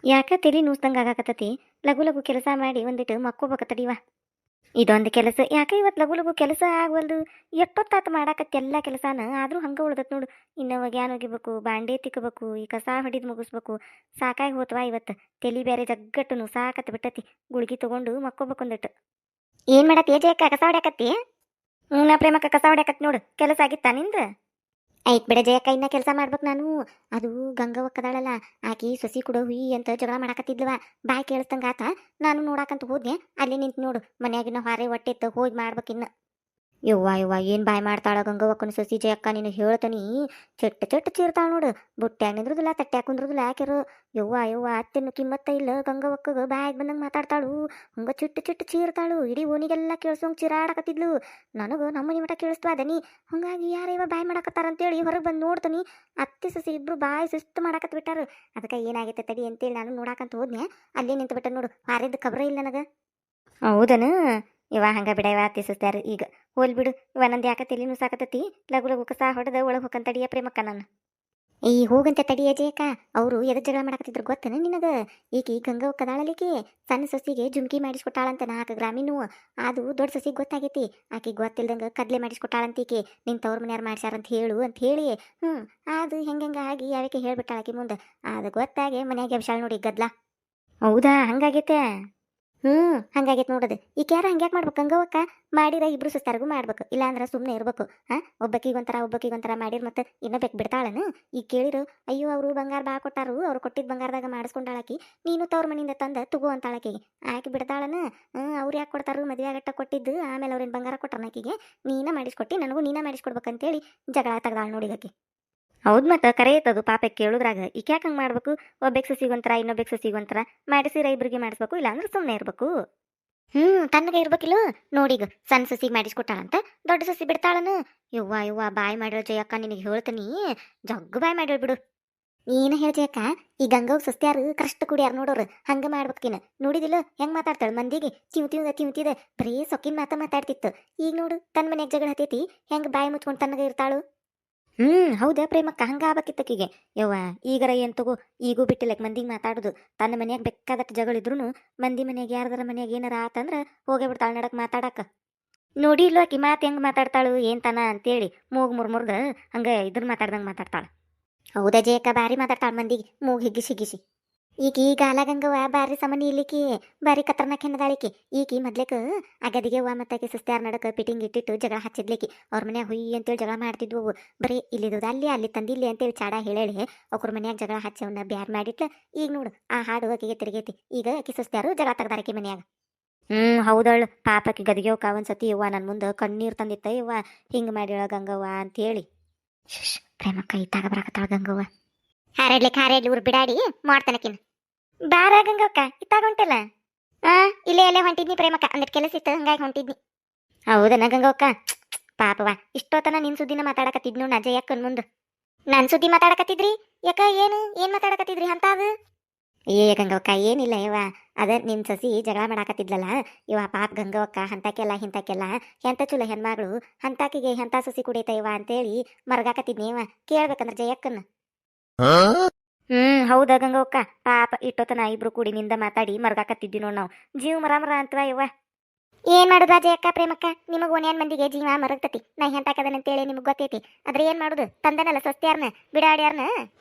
ಯಾಕ ತಲಿ ನುಸ್ದಂಗ ಆಗಾಕತ್ತತಿ. ಲಘು ಲಘು ಕೆಲಸ ಮಾಡಿ ಒಂದಿಟ್ಟು ಮಕ್ಕೋಬೇಕ ತಡಿವ. ಇದೊಂದು ಕೆಲಸ ಯಾಕ ಇವತ್ತು ಲಘು ಲಘು ಕೆಲಸ ಆಗ್ವಲ್ದು. ಎಷ್ಟೊತ್ತಾತು ಮಾಡಾಕತ್ತಿ ಎಲ್ಲ ಕೆಲಸಾನ, ಆದ್ರೂ ಹಂಗ ಉಳ್ದತ್ ನೋಡು. ಇನ್ನು ಒಗ್ಯಾನ್ ಒಗಿಬೇಕು, ಬಾಂಡೆ ತಿಕ್ಕಬೇಕು, ಈ ಕಸ ಹೊಡಿದ್ ಮುಗಿಸ್ಬೇಕು. ಸಾಕಾಗಿ ಹೋತ್ವಾ ಇವತ್ತು. ತಲಿ ಬೇರೆ ಜಗ್ಗಟ್ಟು ನುಸಾಕತ್ ಬಿಟ್ಟತಿ. ಗುಳ್ಗಿ ತಗೊಂಡು ಮಕ್ಕೋಬೇಕು ಒಂದಿಟ್ಟು. ಏನ್ ಮಾಡತ್ತಿ ಏಜಕ್ಕ, ಕಸ ಹೊಡ್ಯಾಕತ್ತಿ? ನಾ ಪ್ರೇಮಕ್ಕ ಕಸ ಹೊಡ್ಯಾಕತ್ ನೋಡು. ಕೆಲಸ ಆಗಿತ್ತಾ ನಿಂದ? ಆಯ್ತು ಬಿಡ ಜಯಕ್ಕ, ಇನ್ನ ಕೆಲಸ ಮಾಡ್ಬೇಕು ನಾನು. ಅದು ಗಂಗವ್ವಕ್ಕದಾಳಲ್ಲ, ಆಕಿ ಸೊಸಿ ಕೂಡ ಹುಯಿ ಅಂತ ಜಗಳ ಮಾಡಾಕತ್ತಿದ್ಲವ. ಬಾಯ್ ಕೇಳಿಸ್ತಂಗ ಆತ. ನಾನು ನೋಡಾಕಂತ ಹೋದ್ನೆ, ಅಲ್ಲಿ ನಿಂತು ನೋಡು ಮನ್ಯಾಗಿನ ಹಾರೆ ಹೊಟ್ಟೆತ್ತು ಹೋಗಿ ಮಾಡ್ಬೇಕಿನ್ನ. ಯವ್ವ ಯವ್ವ ಏನು ಬಾಯ್ ಮಾಡ್ತಾಳ ಗಂಗವ್ವಕ್ಕನ ಸೊಸಿ ಜಯಕ್ಕ, ನೀನು ಹೇಳ್ತನಿ. ಚೆಟ್ಟ ಚೆಟ್ಟ ಚೀರ್ತಾಳ ನೋಡು. ಬುಟ್ಟ್ಯಾಗ ನಿಂದ್ರದಿಲ್ಲ, ತಟ್ಟ್ಯಾಗ ಕುಂದ್ರದಿಲ್ಲ ಯಾಕೆರು. ಯವ್ವ ಯವ್ವ ಅತ್ತೆನ್ನು ಕಿಮ್ಮತ್ತ ಇಲ್ಲ ಗಂಗವ್ವಕ್ಕಗ, ಬಾಯಾಗ ಬಂದಂಗೆ ಮಾತಾಡ್ತಾಳು. ಹಂಗ ಚಿಟ್ಟ ಚಿಟ್ಟ ಚೀರ್ತಾಳು. ಇಡೀ ಓಣಿಗೆಲ್ಲ ಕೇಳಿಸೋಂಗೆ ಚೀರಾಡಕತ್ತಿದ್ಲು. ನನಗೂ ನಮ್ಮನಿ ಮಠ ಕೇಳಿಸ್ತು ಅದನಿ. ಹಂಗಾಗಿ ಯಾರೇವ ಬಾಯ್ ಮಾಡಾಕತ್ತಾರಂತೇಳಿ ಹೊರಗೆ ಬಂದು ನೋಡ್ತೀನಿ. ಅತ್ತೆ ಸೊಸಿ ಇಬ್ರು ಬಾಯ್ ಸುಸ್ತು ಮಾಡಾಕತ್ ಬಿಟ್ಟಾರು. ಅದಕ್ಕೆ ಏನಾಗೈತೆ ತಡಿ ಅಂತೇಳಿ ನಾನು ನೋಡಾಕಂತ ಹೋದ್ನೆ. ಅಲ್ಲೇ ನಿಂತು ಬಿಟ್ಟ ನೋಡು, ಹಾರಿದ್ದು ಖಬ್ರ ಇಲ್ಲ ನನಗೆ. ಹೌದನ? ಇವ ಹಂಗ ಬಿಡ, ಇವ ತಿಸ್ತಾರ ಈಗ. ಹೋಲ್ ಬಿಡು, ಇವ ನಂದು ಯಾಕ ತಲಿ ನುಸಾಕತ್ತತಿ. ಲಘು ಲಘು ಕಸ ಹೊಡೆದ ಒಳಗೆ ಹೋಗಂತ ತಡಿಯ ಪ್ರೇಮಕ್ಕ ನಾನು. ಈ ಹೋಗಂತ ತಡಿಯ ಜೇಕ. ಅವರು ಎದ ಜಗಳ ಮಾಡಕತ್ತಿದ್ರು ಗೊತ್ತನ ನಿನಗ? ಈಕಿ ಗಂಗವ್ವ ಕದಾಳಲಿಕ್ಕೆ ಸಣ್ಣ ಸೊಸಿಗೆ ಜುಮ್ಕಿ ಮಾಡಿಸ್ಕೊಟ್ಟಾಳಂತ 4 ಗ್ರಾಮಿನೂ. ಅದು ದೊಡ್ಡ ಸೊಸಿಗೆ ಗೊತ್ತಾಗೈತಿ. ಆಕಿ ಗೊತ್ತಿಲ್ದಂಗ ಕದ್ಲೆ ಮಾಡಿಸ್ಕೊಟ್ಟಾಳಂತ ಈಕೆ. ನಿನ್ ತವ್ರ ಮನ್ಯಾರ ಮಾಡ್ಸ್ಯಾರಂತ ಹೇಳು ಅಂತ ಹೇಳಿ. ಅದು ಹೆಂಗ ಆಗಿ ಯಾವಕ್ಕೆ ಹೇಳ್ಬಿಟ್ಟಾಳಕಿ ಮುಂದೆ. ಅದು ಗೊತ್ತಾಗೆ ಮನ್ಯಾಗ ವಿಶಾಲ್ ನೋಡಿ ಗದ್ಲ. ಹೌದಾ, ಹಂಗಾಗೈತೆ. ಹಂಗಾಗೈತೆ ನೋಡೋದು. ಈಗ ಯಾರ ಹಂಗ್ಯಾಕೆ ಮಾಡ್ಬೇಕು ಗಂಗವ್ವಕ್ಕ? ಮಾಡಿರ ಇಬ್ರು ಸುಸ್ತಾರಿಗೂ ಮಾಡ್ಬೇಕು, ಇಲ್ಲಾಂದ್ರೆ ಸುಮ್ಮನೆ ಇರ್ಬೇಕು. ಒಬ್ಬಕ್ಕಿಗೊಂಥರ ಮಾಡಿರ್ ಮತ್ತೆ ಇನ್ನೊಬ್ಬಕ್ಕೆ ಬಿಡ್ತಾಳನು? ಈಗ ಕೇಳಿರು, ಅಯ್ಯೋ ಅವರು ಬಂಗಾರ ಬಾ ಕೊಟ್ಟಾರು, ಅವ್ರು ಕೊಟ್ಟಿದ್ದ ಬಂಗಾರದಾಗ ಮಾಡಿಸ್ಕೊಂಡಾಳಕಿ, ನೀನು ತವ್ರ ಮನಿಯಿಂದ ತಂದ ತಗೋ ಅಂತಾಳಕಿಗೆ. ಆಕೆ ಬಿಡ್ತಾಳನು? ಅವ್ರು ಯಾಕೆ ಕೊಡ್ತಾರು? ಮದುವೆ ಆಗಟ್ಟ ಕೊಟ್ಟಿದ್ದು, ಆಮೇಲೆ ಅವ್ರೇನು ಬಂಗಾರ ಕೊಟ್ಟಾರ ಆಕಿಗೆ. ನೀನ ಮಾಡಿಸ್ಕೊಟ್ಟು, ನನಗೂ ನೀನ ಮಾಡಿಸ್ಕೊಡ್ಬೇಕಂತೇಳಿ ಜಗಳ ತೆಗ್ದಾಳ ನೋಡಿಗಕ್ಕೆ. ಹೌದು, ಮತ್ತೆ ಕರೆ ಐತದು ಪಾಪಕ್ಕೆ ಕೇಳುದ್ರಾಗ. ಈಗ ಯಾಕೆ ಹಂಗೆ ಮಾಡ್ಬೇಕು? ಒಬ್ಬಕ್ಕೆ ಸಸಿಗೊಂಥರ ಇನ್ನೊಬ್ಬಕ್ಕೆ ಸಸಿಗೊಂಥರ ಮಾಡಿಸಿರ ಇಬ್ರಿಗೆ ಮಾಡಿಸ್ಬೇಕು, ಇಲ್ಲಾಂದ್ರೆ ಸುಮ್ಮನೆ ಇರ್ಬೇಕು. ತನ್ನಗೆ ಇರ್ಬೇಕಿಲ್ಲ. ನೋಡೀಗ ಸಣ್ಣ ಸಸಿಗೆ ಮಾಡಿಸ್ಕೊಟ್ಟಾಳಂತ, ದೊಡ್ಡ ಸಸಿ ಬಿಡ್ತಾಳನು. ಯವ್ವ ಯವ್ವ ಬಾಯ್ ಮಾಡ್ಯಾಳ ಜಯಕ್ಕ, ನಿನಗೆ ಹೇಳ್ತೀನಿ. ಜಗ್ಗು ಬಾಯ್ ಮಾಡ್ಯಾಳ ಬಿಡು. ಏನು ಹೇಳ ಜಯಕ್ಕ, ಈ ಗಂಗವ್ ಸಸ್ತ್ಯಾರು ಕಷ್ಟ ಕುಡಿಯಾರ ನೋಡೋರು. ಹಂಗ ಮಾಡ್ಬೇಕಿನ. ನೋಡಿದಿಲ್ಲ ಹೆಂಗ್ ಮಾತಾಡ್ತಾಳ ಮಂದಿಗೆ? ತಿಂತಿದ ಬರೀ ಸೊಕ್ಕಿನ ಮಾತಾಡ್ತಿತ್ತು. ಈಗ ನೋಡು ತನ್ನ ಮನೆಯಾಗ ಜಗಳ ಹತ್ತೈತಿ, ಹೆಂಗ್ ಬಾಯಿ ಮುಚ್ಕೊಂಡು ತನ್ನಗೆ ಇರ್ತಾಳು. ಹೌದಾ ಪ್ರೇಮಕ್ಕ, ಹಂಗ ಆಗ್ಬೇಕಿತ್ತಕಿಗೆ. ಯವ್ವ ಈಗರ ಏನ್ ತಗೋ, ಈಗೂ ಬಿಟ್ಟಿಲ್ಲಕ್ ಮಂದಿಗೆ ಮಾತಾಡುದು. ತನ್ನ ಮನ್ಯಾಗ ಬೇಕಾದಟ್ಟು ಜಗಳಿದ್ರು ಮಂದಿ ಮನ್ಯಾಗ ಯಾರ್ದಾರ ಮನ್ಯಾಗ ಏನಾರ ಆತಂದ್ರ ಹೋಗೇ ಬಿಡ್ತಾಳ ನಡಕ್ ಮಾತಾಡಕ. ನೋಡಿ ಇಲ್ಲೋ ಆಕಿ ಮಾತು ಹೆಂಗ್ ಮಾತಾಡ್ತಾಳು ಏನ್ ತನ ಅಂತೇಳಿ. ಮೂಗ್ ಮುರ್ದ ಹಂಗ ಇದ್ರ ಮಾತಾಡ್ದಂಗ ಮಾತಾಡ್ತಾಳ. ಹೌದಾ ಜಯಕ್ಕ, ಬಾರಿ ಮಾತಾಡ್ತಾಳ ಮಂದಿಗೆ ಮೂಗ್ ಹಿಗ್ಗಿಸಿ. ಈಗ ಅಲಗಂಗವ ಬಾರಿ ಸಮನಿ ಇಲ್ಲಿಕಿ, ಬಾರಿ ಕತ್ರನಕ್ ಹೆಣ್ಣದಾಳಿಕಿ. ಈಕಿ ಮೊದ್ಲೇಕ ಅಗದಿಗೆ ಮತ್ತಾಕಿ ಸುಸ್ತ್ಯಾರ ನಡಕ ಪಿಟಿಂಗ್ ಇಟ್ಟಿಟ್ಟು ಜಗಳ ಹಚ್ಚಿದ್ಲಿಕಿ. ಅವ್ರ ಮನ್ಯಾಗ ಹುಯ್ಯಿ ಅಂತೇಳಿ ಜಗಳ ಮಾಡ್ತಿದ್ವು. ಬರೀ ಇಲ್ಲಿದು ಅಲ್ಲಿ ತಂದಿಲ್ಲಿ ಅಂತೇಳಿ ಚಾಡ ಹೇಳಿ ಅವ್ರ ಮನ್ಯಾಗ ಜಗಳ ಹಚ್ಚಿ ಅವನ್ನ ಬ್ಯಾರ್ ಮಾಡಿಟ್ಲ. ಈಗ ನೋಡು ಆ ಹಾಡು ಆಕಿಗೆ ತಿರುಗೈತಿ. ಈಗ ಆಕಿ ಸುಸ್ತ್ಯಾರು ಜಗಳ ತೆಗ್ದಾರಕಿ ಮನ್ಯಾಗ. ಹೌದಳು ಪಾಪಕ್ಕೆ ಗದಿಗೆವಕ್ಕ ಒಂದ್ಸತಿ ಯವ್ವ ನನ್ನ ಮುಂದೆ ಕಣ್ಣೀರು ತಂದಿತ್ತ. ಯವ್ವ ಹಿಂಗೆ ಮಾಡಿಳ ಗಂಗವ್ವ ಅಂತೇಳಿ. ಪ್ರೇಮಕ್ಕ ಇತ್ತಾಗ ಬರಾಕತ್ತಾಳ ಗಂಗವ್ವ. ಹಾರಾಡ್ಲಿ ಊರು ಬಿಡಾಡಿ ಮಾಡ್ತಾನಕಿನ. ಬಾರ ಗಂಗವ್ಕ, ಇತ್ತಾಗ ಹೊಂಟಲ್ಲ. ಇಲ್ಲೇ ಹೊಂಟಿದ್ನಿ ಪ್ರೇಮಕ್ಕ, ಅಂದಿಟ್ಟು ಕೆಲಸ ಇತ್ತು ಹಂಗಾಗಿ ಹೊಂಟಿದ್ನಿ. ಹೌದನ ಗಂಗವ್ಕ? ಪಾಪವ ಇಷ್ಟೊತ್ತನ ನಿನ್ ಸುದ್ದಿನ ಮಾತಾಡಕತ್ತಿದ್ ನೋಡ್ ಅಜಯಕ್ಕನ್ ಮುಂದೆ. ನನ್ ಸುದ್ದಿ ಮಾತಾಡಕತ್ತಿದ್ರಿ? ಯಾಕ ಏನ್ ಮಾತಾಡಕತ್ತಿದ್ರಿ ಅಂತ ಅದು? ಗಂಗವ್ಕ ಏನಿಲ್ಲ ಇವ, ಅದ ನಿನ್ ಸಸಿ ಜಗಳ ಮಾಡಾಕತ್ತಿದ್ಲಲ್ಲ ಇವ. ಪಾಪ ಗಂಗವ್ಕ ಹಂತಕ್ಕೆಲ್ಲ ಹಿಂತಕ್ಕೆಲ್ಲ ಎಂತ ಚಲೋ ಹೆಣ್ಮಗಳು, ಹಂತಾಕಿಗೆ ಎಂತ ಸಸಿ ಕುಡಿತ ಇವ ಅಂತೇಳಿ ಮರ್ಗಾಕತ್ತಿದ್ನಿ ಇವ. ಕೇಳ್ಬೇಕಂದ್ರ ಜಯಕ್ಕನ್ನ. ಹೌದಾ ಗಂಗವ್ಕ? ಪಾಪ ಇಟ್ಟೊತ್ತನ ಇಬ್ರು ಕೂಡಿ ನಿಂದ ಮಾತಾಡಿ ಮರ್ಗಾಕತ್ತಿದ್ವಿ ನೋಡ್ ನಾವು. ಜೀವ ಮರ ಅಂತವ ಇವ. ಏನ್ ಮಾಡುದ ಜಯಕ್ಕ ಪ್ರೇಮಕ್ಕ, ನಿಮಗ್ ಓಣ್ಯಾನ್ ಮಂದಿಗೆ ಜೀವ ಮರಗ್ತತಿ. ನಾ ಎಂತಾಕದನಂತೇಳಿ ನಿಮಗ್ ಗೊತ್ತೈತಿ. ಆದ್ರೆ ಏನ್ ಮಾಡುದು, ತಂದನಲ್ಲ ಸ್ವಸ್ತ್ಯಾರ್ನ ಬಿಡಾಡ್ಯಾರ್ನ.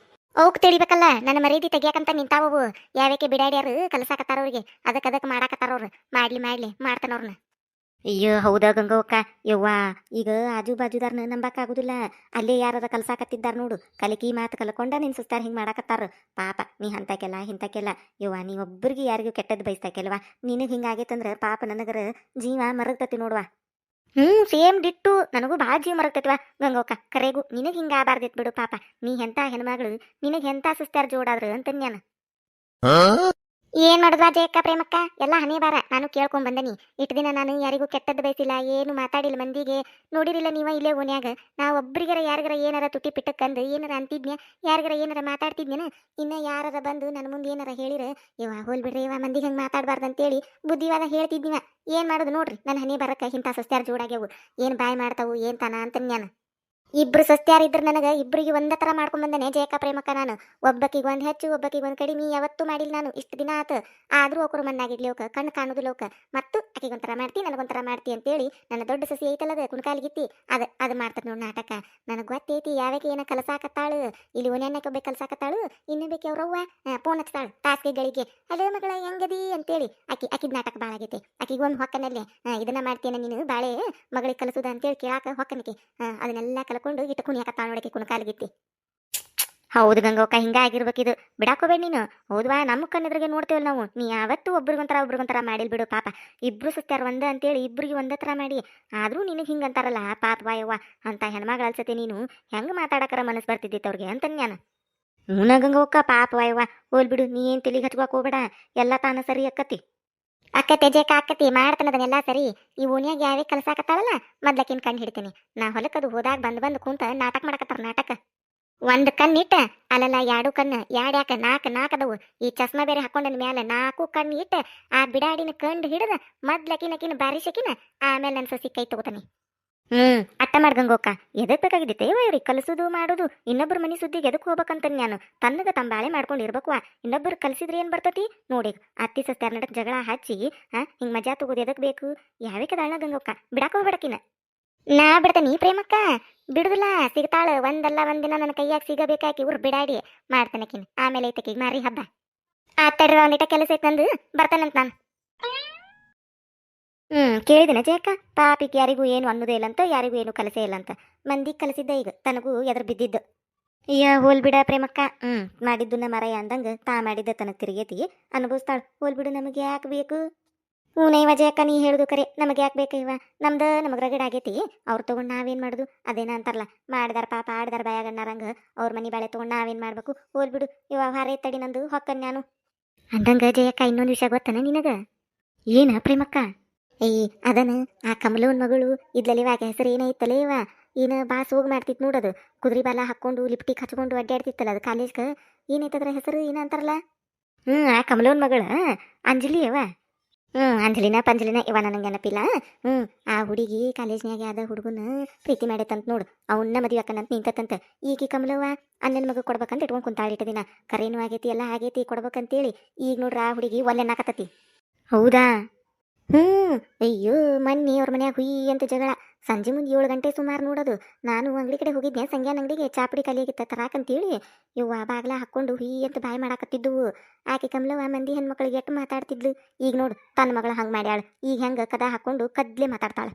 ಅವಕ್ ತಿಳಿಬೇಕಲ್ಲ, ನನ್ನ ಮರ್ಯಾದಿ ತೆಗಿಯಾಕಂತ ನಿಂತಾವು. ಯಾವಕ್ಕೆ ಬಿಡಾಡ್ಯಾರು ಕಲಸಾಕತ್ತಾರ ಅವ್ರಿಗೆ. ಅದಕ್ಕೆ ಮಾಡಾಕತ್ತಾರವ್ರು. ಮಾಡ್ಲಿ ಮಾಡ್ತಾನವ್ರನ್ನ. ಅಯ್ಯೋ ಹೌದಾ ಗಂಗವ್ಕ? ಯವ್ವ ಈಗ ಆಜು ಬಾಜುದಾರ್ನ ನಂಬಕ್ಕಾಗುದಿಲ್ಲ. ಅಲ್ಲೇ ಯಾರದ ಕಲ್ಸಾಕತ್ತಿದ್ದಾರ ನೋಡು. ಕಲಿಕಿ ಮಾತು ಕಲ್ಕೊಂಡ ನಿನ್ ಸುಸ್ತಾರ ಹಿಂಗೆ ಮಾಡಾಕತ್ತಾರ. ಪಾಪ ನೀ ಹಂತಕ್ಕೆಲ್ಲ ಹಿಂತಕ್ಕೆಲ್ಲ ಯವ್ವ, ನೀ ಒಬ್ಬರಿಗೆ ಯಾರಿಗೂ ಕೆಟ್ಟದ್ದು ಬಯಸ್ತಾಕೆಲ್ವಾ. ನಿನಗೆ ಹಿಂಗಾಗೈತಂದ್ರ ಪಾಪ ನನಗರ ಜೀವ ಮರಗ್ತತಿ ನೋಡುವ. ಸೇಮ್ ಡಿಟ್ಟು ನನಗೂ ಭಾಳ ಜೀವ ಮರಗ್ತೈತಿವ ಗಂಗವ್ಕ. ಕರೆಗೂ ನಿನಗೆ ಹಿಂಗ ಆಗಬಾರ್ದಿತ್ತು ಬಿಡು ಪಾಪ. ನೀ ಎಂತ ಹೆಣ್ಮಗಳು, ನಿನಗೆ ಎಂತ ಸುಸ್ತಾರ ಜೋಡಾದ್ರು ಅಂತನ್ಯಾನ. ಏನ್ ಮಾಡುದ ಜಯಕ್ಕ ಪ್ರೇಮಕ್ಕ, ಎಲ್ಲ ಹನಿ ಬಾರ ನಾನು ಕೇಳ್ಕೊಂಡ್ ಬಂದನಿ. ಇಟ್ಟು ದಿನ ನಾನು ಯಾರಿಗೂ ಕೆಟ್ಟದ್ದು ಬಯಸಿಲ್ಲ, ಏನು ಮಾತಾಡಿಲ್ಲ ಮಂದಿಗೆ. ನೋಡಿರಿಲ್ಲ ನೀವ ಇಲ್ಲೇ ಓನ್ಯಾಗ. ನಾ ಒಬ್ರಿಗರ ಯಾರಿಗಾರ ಏನಾರ ತುಟಿ ಪಿಟ್ಟಕ್ಕಂದು ಏನಾರ ಅಂತಿದ್ನ್ಯ, ಯಾರಿಗಾರ ಏನಾರ ಮಾತಾಡ್ತಿದ್ನೇನ. ಇನ್ನ ಯಾರಾರ ಬಂದು ನನ್ನ ಮುಂದೆ ಏನಾರ ಹೇಳಿರ ಇವ ಹೋಲ್ ಬಿಡ್ರಿ ಇವ ಮಂದಿಗೆ ಹಂಗೆ ಮಾತಾಡ್ಬಾರ್ದು ಅಂತೇಳಿ ಬುದ್ಧಿವಾದ ಹೇಳ್ತಿದ್ನಿವ. ಏನ್ ಮಾಡುದು ನೋಡ್ರಿ, ನನ್ನ ಹನಿ ಬರಕ್ಕ ಇಂಥ ಸಸ್ತ್ಯಾರ ಜೋಡಾಗ್ಯವು. ಏನ್ ಬಾಯ್ ಮಾಡ್ತಾವು ಏನ್ ತಾನ ಅಂತನ್ಯಾನ. ಇಬ್ರು ಸಸ್ತ್ಯಾರಿದ್ರು ನನಗೆ ಇಬ್ಬರಿಗೆ ಒಂದೇ ಥರ ಮಾಡ್ಕೊಂಡ್ ಬಂದನೆ ಜಯಕ ಪ್ರೇಮಕ್ಕ ನಾನು. ಒಬ್ಬಕಿಗೆ ಒಂದು ಹೆಚ್ಚು ಒಬ್ಬಕಿಗೆ ಒಂದು ಕಡಿಮೆ ಯಾವತ್ತೂ ಮಾಡಿಲ್ಲ ನಾನು ಇಷ್ಟು ದಿನ ಆತು. ಆದರೂ ಒಕ್ಕರು ಮಣ್ಣಾಗಿಡ್ಲಿ ಅವಕ್ಕೆ ಕಣ್ಣು ಕಾಣುದಿಲ್ಲ ಅವಕ್ಕೆ. ಮತ್ತು ಆಕಿಗೊಂಥರ ಮಾಡ್ತಿ ನನಗೊಂಥರ ಮಾಡ್ತಿ ಅಂತೇಳಿ ನನ್ನ ದೊಡ್ಡ ಸಸಿ ಐತಲ್ಲದ ಕುಣ್ಕಾಲಿಗಿತ್ತಿ ಅದು ಮಾಡ್ತದ ನೋಡಿ ನಾಟಕ. ನನಗೆ ಗೊತ್ತೈತಿ ಯಾವಾಗ ಏನ ಕಲಸಾಕತ್ತಾಳು. ಇಲ್ಲಿ ಒನ್ಯಾನಕ್ಕೆ ಒಬ್ಬ ಕಲಸಾಕತ್ತಾಳು, ಇನ್ನೊಬ್ಬಕ್ಕೆ ಅವ್ರವ್ವ ಫೋನ್ ಹಚ್ತಾಳು ತಾಸ್ಗೆಗಳಿಗೆ. ಅಲ್ಲೇ ಮಗಳ ಹೆಂಗದಿ ಅಂತೇಳಿ ಆಕಿದ್ ನಾಟಕ ಭಾಳ ಆಗೈತಿ. ಆಕಿಗೆ ಒಂದು ಹೊಕ್ಕನಲ್ಲೇ ಇದನ್ನ ಮಾಡ್ತೇನೆ ನೀನು ಬಾಳೆ ಮಗಳಿಗೆ ಕಲಸುದ ಅಂತೇಳಿ ಕೇಳಾಕ ಹೊಕ್ಕನಿಕೆ. ಅದನ್ನೆಲ್ಲ ಕಲ್ಕೊಂಡು ಇಟ್ಟು ಕುಣಿಯಾಕತ್ತಾಳ ನೋಡಕ್ಕೆ ಕುಣಕಾಲಿಗಿತ್ತಿ. ಹೌದು ಗಂಗವ್ಕ, ಹಿಂಗಾಗಿರ್ಬೇಕಿದು. ಬಿಡಾಕೋಬೇಡ ನೀನು. ಹೌದ್ವಾ, ನಮ್ಮ ಕಣ್ಣೆದ್ರಿಗೆ ನೋಡ್ತೇವಲ್ಲ ನಾವು. ನೀ ಯಾವತ್ತೂ ಒಬ್ರಿಗೊಂಥರ ಮಾಡಿಲ್ ಬಿಡು ಪಾಪ. ಇಬ್ರು ಸುತ್ತಾರ ಒಂದ ಅಂತೇಳಿ ಇಬ್ರಿಗೆ ಒಂದೇ ಥರ ಮಾಡಿ. ಆದ್ರೂ ನಿನಗೆ ಹಿಂಗಂತಾರಲ್ಲ ಪಾಪ ವಾಯವ್ವ ಅಂತ ಹೆಣ್ಮಗಳು ಅಲ್ಸತೆ ನೀನು. ಹೆಂಗೆ ಮಾತಾಡಕರ ಮನಸ್ಸು ಬರ್ತಿದ್ದಿತ್ತು ಅವ್ರಿಗೆ ಅಂತ ನಾನು. ಹೂನ ಗಂಗವ್ಕ, ಪಾಪ ವಾಯವ್ವ ಹೋಲ್ ಬಿಡು. ನೀ ಏನು ತಲೆಗೆ ಹಚ್ಕೋಕ್ ಹೋಗ್ಬೇಡ, ಎಲ್ಲ ತಾನ ಸರಿ ಅಕ್ಕತಿ. ಅಕ್ಕತೆ ಜೇಕ ಅಕ್ಕತಿ ಮಾಡ್ತಾನದನ್ನೆಲ್ಲ ಸರಿ. ಈ ಓಣಿಯಾಗ ಯಾವೇ ಕಲ್ಸಾಕತ್ತಾಳಲ್ಲ ಮೊದ್ಲಕಿನ್ ಕಣ್ಣು ಹಿಡಿತೀನಿ ನಾ. ಹೊಲಕ್ಕದು ಹೋದಾಗ ಬಂದು ಕುಂತ ನಾಟಕ ಮಾಡಕತ್ತಾರ ನಾಟಕ. ಒಂದು ಕಣ್ಣಿಟ್ಟ ಅಲ್ಲಲ್ಲ ಎರಡು ಕಣ್ಣು ಯಾಕ ನಾಲ್ಕದವು. ಈ ಚಸ್ಮಾ ಬೇರೆ ಹಾಕೊಂಡನ ಮ್ಯಾಲ 4 ಕಣ್ಣು ಇಟ್ಟ ಆ ಬಿಡಾಡಿನ ಕಂಡು ಹಿಡಿದ ಮೊದ್ಲಕಿನಕಿನ ಬಾರಿಸಕಿನ ಆಮೇಲೆ ನನ್ನ ಸಸಿ ಕೈ ತಗೋತಾನೆ. ಅಟ್ಟ ಮಾಡ್ಗಂಗೋಕ. ಎದಕ್ ಬೇಕಾಗಿದ್ದೆ ಇವ್ರಿಗೆ ಕಲಸುದು ಮಾಡೋದು. ಇನ್ನೊಬ್ರು ಮನಿ ಸುದ್ದಿಗೆ ಎದಕ್ ಹೋಗ್ಬೇಕಂತ ನಾನು ತನ್ನಗ ತಂಬಾಳೆ ಮಾಡ್ಕೊಂಡು ಇರ್ಬೇಕವಾ. ಇನ್ನೊಬ್ರು ಕಲ್ಸಿದ್ರೆ ಏನ್ ಬರ್ತತಿ ನೋಡಿ. ಅತ್ತಿ ಸಸ್ತಾರ ನಡಕ್ ಜಗಳ ಹಚ್ಚಿ ಹಿಂಗ್ ಮಜಾ ತಗೋದು ಎದಕ್ ಬೇಕು. ಯಾವೇ ಗಂಗೋಕ ಬಿಡಾಕ ಹೋಗ್ಬೇಡಕಿನ. ನಾ ಬಿಡ್ತೇನಿ ಪ್ರೇಮಕ್ಕ, ಬಿಡುದಿಲ್ಲ. ಸಿಗ್ತಾಳ ಒಂದಲ್ಲ ಒಂದಿನ ನನ್ನ ಕೈಯಾಗ ಸಿಗಬೇಕಾಕಿ ಇವ್ರು ಬಿಡಾಡಿ ಮಾಡ್ತಾನಕಿನ. ಆಮೇಲೆ ಐತಕಿಗೆ ಮಾರಿ ಹಬ್ಬ. ತಡ್ರ ಒಂದಿಟ ಕೆಲಸ ಐತ್ ನಂದು, ಬರ್ತಾನಂತ ನಾನು. ಕೇಳಿದಿನ ಜಯಕ್ಕ, ಪಾಪಿಗೆ ಯಾರಿಗೂ ಏನು ಅನ್ನೋದೇ ಇಲ್ಲಂತ, ಯಾರಿಗೂ ಏನು ಕಲಸೇ ಇಲ್ಲಂತ. ಮಂದಿ ಕಲಸಿದ್ದ ಈಗ ತನಗೂ ಎದ್ರ ಬಿದ್ದಿದ್ದು. ಹೋಲ್ ಬಿಡ ಪ್ರೇಮಕ್ಕ. ಮಾಡಿದ್ದು ಮರಯ ಅಂದಂಗ ತಾ ಮಾಡಿದ್ದ ತನಗೆ ತಿರುಗೇತಿ ಅನುಭವಿಸ್ತಾಳ. ಹೋಲ್ ಬಿಡು, ನಮಗೆ ಯಾಕೆ ಬೇಕು. ನೈವ ಜಯಕ್ಕ, ನೀ ಹೇಳುದು ಕರೆ. ನಮಗೆ ಯಾಕೆ ಬೇಕು ಇವ. ನಮಗೆ ರಗಡ್ ಆಗೈತಿ. ಅವ್ರು ತಗೊಂಡು ನಾವೇನು ಮಾಡುದು. ಅದೇನ ಅಂತಾರಲ್ಲ, ಮಾಡಿದಾರ ಪಾಪ ಆಡ್ದಾರ ಬಾಯಾಗಣ್ಣಾರಂಗ ಅವ್ರ ಮನಿ ಬಾಳೆ ತಗೊಂಡು ನಾವೇನು ಮಾಡ್ಬೇಕು. ಹೋಲ್ ಬಿಡು, ಇವ ಹಾರೇ ತಡಿ ನಂದು ಹೊಕ್ಕನ್ ನಾನು ಅಂದಂಗ. ಜಯಕ್ಕ, ಇನ್ನೊಂದು ವಿಷಯ ಗೊತ್ತನ ನಿನಗ? ಏನ ಪ್ರೇಮಕ್ಕ? ಅದನ ಆ ಕಮಲವನ್ ಮಗಳು ಇದ್ಲಲ್ಲಿವಾಗ ಹೆಸರು ಏನೈತಲೇ ಇವ. ಏನು ಬಾಸ್ ಹೋಗಿ ಮಾಡ್ತಿತ್ತು ನೋಡೋದು. ಕುದುರೆ ಬಾಲ ಹಾಕೊಂಡು ಲಿಪ್ಟಿಕ್ ಹಚ್ಕೊಂಡು ಅಡ್ಡಾಡ್ತಿತ್ತಲ್ಲ ಅದು ಕಾಲೇಜ್ಗೆ. ಏನೈತದ್ರ ಹೆಸರು ಏನ ಅಂತಾರಲ್ಲ. ಆ ಕಮಲವನ್ ಮಗಳ ಅಂಜಲಿ ಅವ. ಅಂಜಲಿನ ಪಂಜಲಿನ ಇವ ನನಗೆ ನೆನಪಿಲ್ಲ. ಆ ಹುಡುಗಿ ಕಾಲೇಜ್ನಾಗ ಆದ ಹುಡುಗನ ಪ್ರೀತಿ ಮಾಡೈತಂತ ನೋಡು. ಅವನ್ನ ಮದುವೆ ಹಾಕನಂತ ನಿಂತಂತ. ಈಕಿ ಕಮಲವ್ವ ಅಣ್ಣನ ಮಗ ಕೊಡ್ಬೇಕಂತ ಇಟ್ಕೊಂಡು ಕುಂತಾಳಿಟ ದಿನ. ಕರೇನು ಆಗೈತಿ ಎಲ್ಲ ಆಗೈತಿ ಕೊಡ್ಬೇಕಂತೇಳಿ. ಈಗ ನೋಡ್ರ ಆ ಹುಡುಗಿ ಒಲ್ಲೆನ್ನಾಕತ್ತತಿ. ಹೌದಾ? ಅಯ್ಯೋ ಮನ್ನಿ ಅವ್ರ ಮನ್ಯಾಗ ಹುಯಿ ಅಂತ ಜಗಳ. ಸಂಜೆ ಮುಂದೆ 7 ಗಂಟೆ ಸುಮಾರು ನೋಡೋದು. ನಾನು ಅಂಗಡಿ ಕಡೆ ಹೋಗಿದ್ದೆ, ಸಂಗ್ಯಾನ ಅಂಗಡಿಗೆ ಚಾಪುಡಿ ಖಾಲಿಯಾಗಿತ್ತ ತರಾಕಂತೇಳಿ. ಇವ್ವ ಬಾಗ್ಲ ಹಾಕ್ಕೊಂಡು ಹುಯಿ ಅಂತ ಬಾಯಿ ಮಾಡಾಕತ್ತಿದ್ದುವು. ಆಕೆ ಕಮಲವ್ವ ಮಂದಿ ಹೆಣ್ಮಕ್ಳಿಗೆ ಎಟ್ಟು ಮಾತಾಡ್ತಿದ್ಲು. ಈಗ ನೋಡು ತನ್ನ ಮಗಳ ಹಂಗೆ ಮಾಡ್ಯಾಳ. ಈಗ ಹೆಂಗೆ ಕದ ಹಾಕ್ಕೊಂಡು ಕದ್ಲೆ ಮಾತಾಡ್ತಾಳೆ.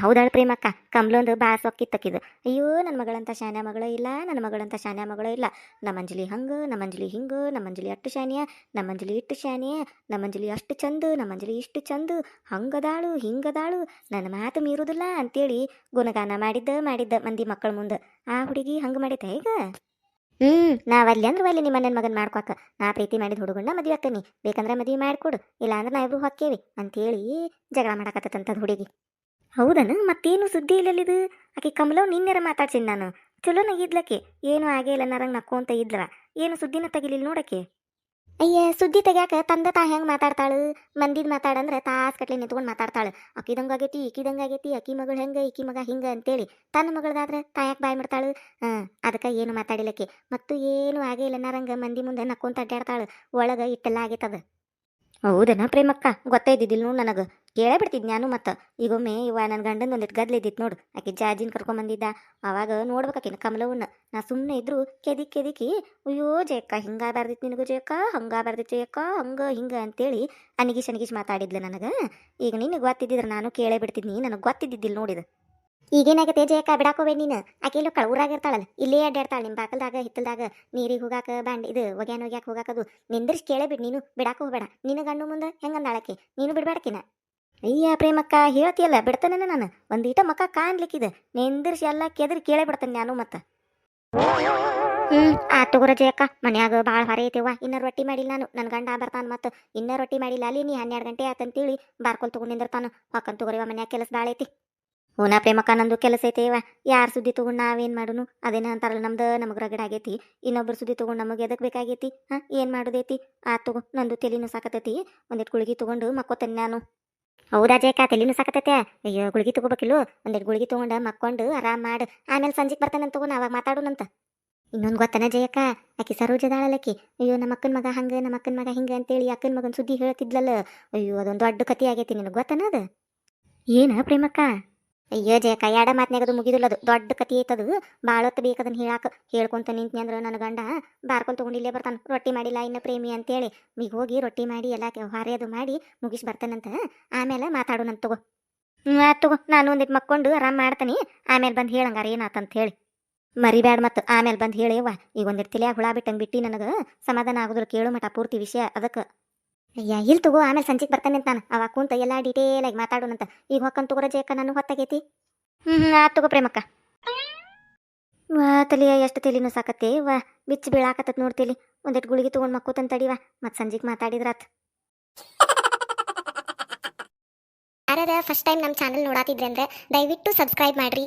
ಹೌದಾಳ ಪ್ರೇಮಕ್ಕ. ಕಮಲೊಂದು ಬಾಸ್ ಒಕ್ಕಿತ್ತಕ್ಕಿದ್ದು. ಅಯ್ಯೋ ನನ್ನ ಮಗಳಂತ ಶಾನ್ಯ ಮಗಳ ಇಲ್ಲ, ನನ್ನ ಮಗಳಂತ ಶಾನ್ಯ ಮಗಳ ಇಲ್ಲ. ನಮ್ಮಂಜಲಿ ಹಂಗೆ, ನಮ್ಮಂಜಲಿ ಹಿಂಗೆ, ನಮ್ಮಂಜಲಿ ಅಷ್ಟು ಶಾನ್ಯ, ನಮ್ಮಂಜಲಿ ಇಟ್ಟು ಶಾನ್ಯ, ನಮ್ಮಂಜಲಿ ಅಷ್ಟು ಚಂದ, ನಮ್ಮಂಜಲಿ ಇಷ್ಟು ಚಂದ, ಹಂಗದಾಳು ಹಿಂಗದಾಳು, ನನ್ನ ಮಾತು ಮೀರುದಿಲ್ಲ ಅಂತೇಳಿ ಗುಣಗಾನ ಮಾಡಿದ್ದ ಮಂದಿ ಮಕ್ಕಳ ಮುಂದೆ. ಆ ಹುಡುಗಿ ಹಂಗೆ ಮಾಡೈತೆ ಈಗ. ನಾವಲ್ಲಿ ಅಂದ್ರೆ ಅಲ್ಲಿ ನಿಮ್ಮ ನನ್ನ ಮಗನ ಮಾಡ್ಕೊಕ. ನಾ ಪ್ರೀತಿ ಮಾಡಿದ ಹುಡುಗಣ್ಣ ಮದುವೆ ಅಕ್ಕನಿ, ಬೇಕಂದ್ರೆ ಮದುವೆ ಮಾಡಿಕೊಡು, ಇಲ್ಲಾಂದ್ರೆ ನಾ ಇಬ್ರು ಹೊಕ್ಕೇವಿ ಅಂತೇಳಿ ಜಗಳ ಮಾಡಕತ್ತಂತದ ಹುಡುಗಿ. ಹೌದನ? ಮತ್ತೇನು ಸುದ್ದಿ ಇಲ್ಲಲ್ಲಿದು. ಆಕೆ ಕಮಲವ್ ನಿನ್ನೆರ ಮಾತಾಡ್ಸಿನಿ ನಾನು. ಚಲೋನಾಗಿದ್ಲಕ್ಕೆ, ಏನು ಆಗೇ ಇಲ್ಲ ನಾರಂಗೆ ನಕ್ಕೊಂತ ಇದ್ಲವ. ಏನು ಸುದ್ದಿನ ತೆಗಿಲಿಲ್ಲ ನೋಡಕ್ಕೆ. ಅಯ್ಯ, ಸುದ್ದಿ ತೆಗ್ಯಾಕ ತಂದ ತಾ ಹೆಂಗೆ ಮಾತಾಡ್ತಾಳು. ಮಂದಿದ್ ಮಾತಾಡಂದ್ರೆ ತಾಸ್ಕಟ್ಲೆ ನಿಂತ್ಕೊಂಡು ಮಾತಾಡ್ತಾಳು. ಅಕ್ಕಿದಂಗಾಗೈತಿ ಈಕಿದಂಗಾಗೈತಿ, ಅಕ್ಕಿ ಮಗಳು ಹೆಂಗೆ ಈಕಿ ಮಗ ಹಿಂಗೆ ಅಂತೇಳಿ. ತನ್ನ ಮಗಳದಾದ್ರೆ ತಾಯಾಕೆ ಬಾಯ್ ಮಾಡ್ತಾಳು. ಅದಕ್ಕೆ ಏನು ಮಾತಾಡಿಲ್ಲಕ್ಕೆ. ಮತ್ತು ಏನು ಆಗೇ ಇಲ್ಲ ನಾರಂಗೆ ಮಂದಿ ಮುಂದೆ ನಕ್ಕೊಂತ ಅಡ್ಡಾಡ್ತಾಳು. ಒಳಗೆ ಇಟ್ಟೆಲ್ಲ ಆಗೈತದ. ಹೌದನ ಪ್ರೇಮಕ್ಕ? ಗೊತ್ತೇ ಇದ್ದಿದ್ದಿಲ್ಲ ನೋಡು ನನಗೆ. ಕೇಳೇ ಬಿಡ್ತಿದ್ ನಾನು. ಮತ್ತು ಈಗೊಮ್ಮೆ ಇವ ನನ್ನ ಗಂಡನ ಒಂದಿಟ್ಟು ಗದ್ಲಿದ್ದಿತ್ತು ನೋಡು. ಆಕೆ ಜಾಜಿನ ಕರ್ಕೊಂಬಂದಿದ್ದ. ಅವಾಗ ನೋಡ್ಬೇಕಾಕಿನ ಕಮಲವನ್ನ. ನಾ ಸುಮ್ಮನೆ ಇದ್ರು ಕೆದಿಕಿ ಅಯ್ಯೋ ಜಯಕ್ಕ ಹಿಂಗಾಬಾರ್ದಿತ್ತು ನಿನಗೂ ಜಯಕ್ಕ, ಹಂಗಾಬಾರ್ದಿತ್ತು ಜಯಕ್ಕ, ಹಂಗೆ ಹಿಂಗೆ ಅಂತೇಳಿ ಅನಿಗಿಶ್ ಮಾತಾಡಿದ್ಲು ನನಗೆ. ಈಗ ನಿನಗೆ ಗೊತ್ತಿದ್ದಿದ್ರೆ ನಾನು ಕೇಳೇ ಬಿಡ್ತಿದ್ನಿ. ನನಗೆ ಗೊತ್ತಿದ್ದಿದ್ದಿಲ್ಲ ನೋಡಿದ. ಈಗೇನಾಗತ್ತೆ ಜಯಕ್ಕ, ಬಿಡಾಕೋಬೇಡ ನೀನು. ಆಕೆಲ್ಲೋ ಊರಾಗಿರ್ತಾಳಲ್ಲ, ಇಲ್ಲೇ ಅಡ್ಡಾಡ್ತಾಳೆ ನಿಮ್ಮ ಬಾಕಲ್ದಾಗ ಹಿತ್ತಲ್ದಾಗ. ನೀರಿಗೆ ಹೋಗಾಕ ಇದು ಒಗ್ಯಾಕ ಹೋಗಾಕದು ನಿಂದ್ರಿಸಿ ಕೇಳೇ ಬಿಡು ನೀನು. ಬಿಡಾಕ ಹೋಗಬೇಡ. ನಿನ್ನ ಗಂಡು ಮುಂದೆ ಹೆಂಗಂದಾಳಕ್ಕೆ ನೀನು ಬಿಡ್ಬೇಡಕಿನ. ಅಯ್ಯ ಪ್ರೇಮಕ್ಕ, ಹೇಳ್ತಿಯಲ್ಲ ಬಿಡ್ತಾನೆ ನಾನು. ಒಂದೀಟ ಮಕ್ಕ ಕಾಣ್ಲಿಕ್ಕಿದೆ ನಿಂದ್ರಿಸಿ ಎಲ್ಲ ಕೆದರಿ ಕೇಳೇ ಬಿಡ್ತಾನೆ ನಾನು. ಮತ್ತೆ ಆ ತಗೋರ ಜಯಕ್ಕ, ಮನ್ಯಾಗ ಭಾಳ ಹೊರ ಐತೆವ್ವ. ಇನ್ನ ರೊಟ್ಟಿ ಮಾಡಿಲ್ಲ ನಾನು. ನನ್ನ ಗಂಡ ಬರ್ತಾನ. ಮತ್ತು ಇನ್ನ ರೊಟ್ಟಿ ಮಾಡಿಲ್ಲ. ಅಲ್ಲಿ ನೀ 12 ಗಂಟೆ ಆತಂತೇಳಿ ಬಾರ್ಕೊಲ್ ತಗೊಂಡು ನಿಂದಿರ್ತಾನು. ಹೊಕ್ಕನ್ ತಗೋರಿವ, ಮನ್ಯಾಗ ಕೆಲಸ ಭಾಳ ಐತಿ. ಹೂನಾ ಪ್ರೇಮಕ್ಕ, ನಂದು ಕೆಲಸ ಐತೆವ. ಯಾರು ಸುದ್ದಿ ತೊಗೊಂಡು ನಾವೇನು ಮಾಡೋನು. ಅದೇನ ಅಂತಾರಲ್ಲ, ನಮಗೆ ರಗಡ್ ಆಗೈತಿ. ಇನ್ನೊಬ್ರು ಸುದ್ದಿ ತೊಗೊಂಡು ನಮಗೆ ಎದಕ್ಕೆ ಬೇಕಾಗೈತಿ. ಏನು ಮಾಡೋದೈತಿ. ತಗೋ, ನಂದು ತಲೆನೂ ಸಾಕತೈತಿ. ಒಂದಿಟ್ಟು ಗುಳಿಗೆ ತೊಗೊಂಡು ಮಕ್ಕೋತೇನೆ ನಾನು. ಹೌದಾ ಜಯಕ ತಲೆನೂ ಸಾಕತೈತೆ. ಅಯ್ಯೋ ಗುಳಿಗೆ ತಗೋಬೇಕಿಲ್ಲು, ಒಂದೆರಡು ಗುಳಿಗೆ ತೊಗೊಂಡು ಮಕ್ಕೊಂಡು ಆರಾಮ್ ಮಾಡು. ಆಮೇಲೆ ಸಂಜೆಗೆ ಬರ್ತಾನಂತ ತಗೋ, ಅವಾಗ ಮಾತಾಡೋಣಂತ. ಇನ್ನೊಂದು ಗೊತ್ತನ ಜಯಕ್ಕ, ಆಕಿ ಸರೋಜದಾಳಲ್ಲಕ್ಕಿ. ಅಯ್ಯೋ ನಮ್ಮ ಅಕ್ಕನ ಮಗ ಹಂಗೆ, ನಮ್ಮ ಅಕ್ಕನ ಮಗ ಹಿಂಗೆ ಅಂತೇಳಿ ಅಕ್ಕನ ಮಗನ ಸುದ್ದಿ ಹೇಳ್ತಿದ್ಲಲ್ಲ. ಅಯ್ಯೋ ಅದೊಂದು ದೊಡ್ಡ ಕತೆ ಆಗೈತಿ, ನಿನಗೆ ಗೊತ್ತನ ಅದು? ಏನ ಪ್ರೇಮಕ್ಕ? ಅಯ್ಯೋ ಜಯಕ್ಕ, ಎಡ ಮಾತ್ನಾಗ ಅದು ಮುಗಿದಿಲ್ಲ, ಅದು ದೊಡ್ಡ ಕತೆ ಐತದು. ಭಾಳೊತ್ತು ಬೇಕದನ್ನ ಹೇಳಾಕ. ಹೇಳ್ಕೊಂತ ನಿಂತ್ನಿ ಅಂದ್ರೆ ನನ್ನ ಗಂಡ ಬಾರ್ಕೊಂಡು ತೊಗೊಂಡು ಇಲ್ಲೇ ಬರ್ತಾನೆ. ರೊಟ್ಟಿ ಮಾಡಿಲ್ಲ ಇನ್ನು ಪ್ರೇಮಿ ಅಂತೇಳಿ. ಈಗ ಹೋಗಿ ರೊಟ್ಟಿ ಮಾಡಿ ಎಲ್ಲ ಹೊರೆ ಅದು ಮಾಡಿ ಮುಗಿಸಿ ಬರ್ತಾನಂತ. ಆಮೇಲೆ ಮಾತಾಡೋಣಂತ ತಗೋ. ಆಯ್ತು ತಗೋ, ನಾನು ಒಂದಿಟ್ಟು ಮಕ್ಕೊಂಡು ಆರಾಮ್ ಮಾಡ್ತೀನಿ. ಆಮೇಲೆ ಬಂದು ಹೇಳಂಗಾರ ಏನಾತಂತ ಹೇಳಿ. ಮರಿಬ್ಯಾಡ ಮತ್ತು ಆಮೇಲೆ ಬಂದು ಹೇಳಿಯವ್ವ. ಈಗ ಒಂದಿಟ್ಟು ತಲೆಯಾಗ ಹುಳ ಬಿಟ್ಟಂಗೆ ಬಿಟ್ಟು ನನಗೆ ಸಮಾಧಾನ ಆಗುದ್ರ ಕೇಳು ಮಟ ಪೂರ್ತಿ ವಿಷಯ ಅದಕ್ಕೆ. ಅಯ್ಯ ಇಲ್ಲಿ ತಗೋ, ಆಮೇಲೆ ಸಂಜೆಗೆ ಬರ್ತಾನೆ ಅಂತ ನಾನು. ಅವಾಗ ಕುಂತ ಎಲ್ಲ ಡೀಟೇಲಾಗಿ ಮಾತಾಡೋಣಂತ. ಈಗ ಹೊಕ್ಕಂತ ತಗೋರ ಜಯಕ್ಕ, ನಾನು ಹೊತ್ತಾಗೈತಿ. ಆತ್ ತಗೋ ಪ್ರೇಮಕ್ಕ. ವಾ ತಲಿಯ ಎಷ್ಟು ತಲಿನೂ ಸಾಕತ್ತೆ. ವಾ ಬಿಚ್ಚಿ ಬೀಳಾಕತ್ತತ್ ನೋಡ್ತಿಲಿ. ಒಂದಿಟ್ಟು ಗುಳಿಗೆ ತೊಗೊಂಡು ಮಕ್ಕೋತಂತ ತಡಿವಾ, ಮತ್ತು ಸಂಜೆಗೆ ಮಾತಾಡಿದ್ರಾತ್. ಯಾರ್ಯಾರ ಫಸ್ಟ್ ಟೈಮ್ ನಮ್ಮ ಚಾನಲ್ ನೋಡಾತಿದ್ರೆ ಅಂದ್ರೆ ದಯವಿಟ್ಟು ಸಬ್ಸ್ಕ್ರೈಬ್ ಮಾಡ್ರಿ.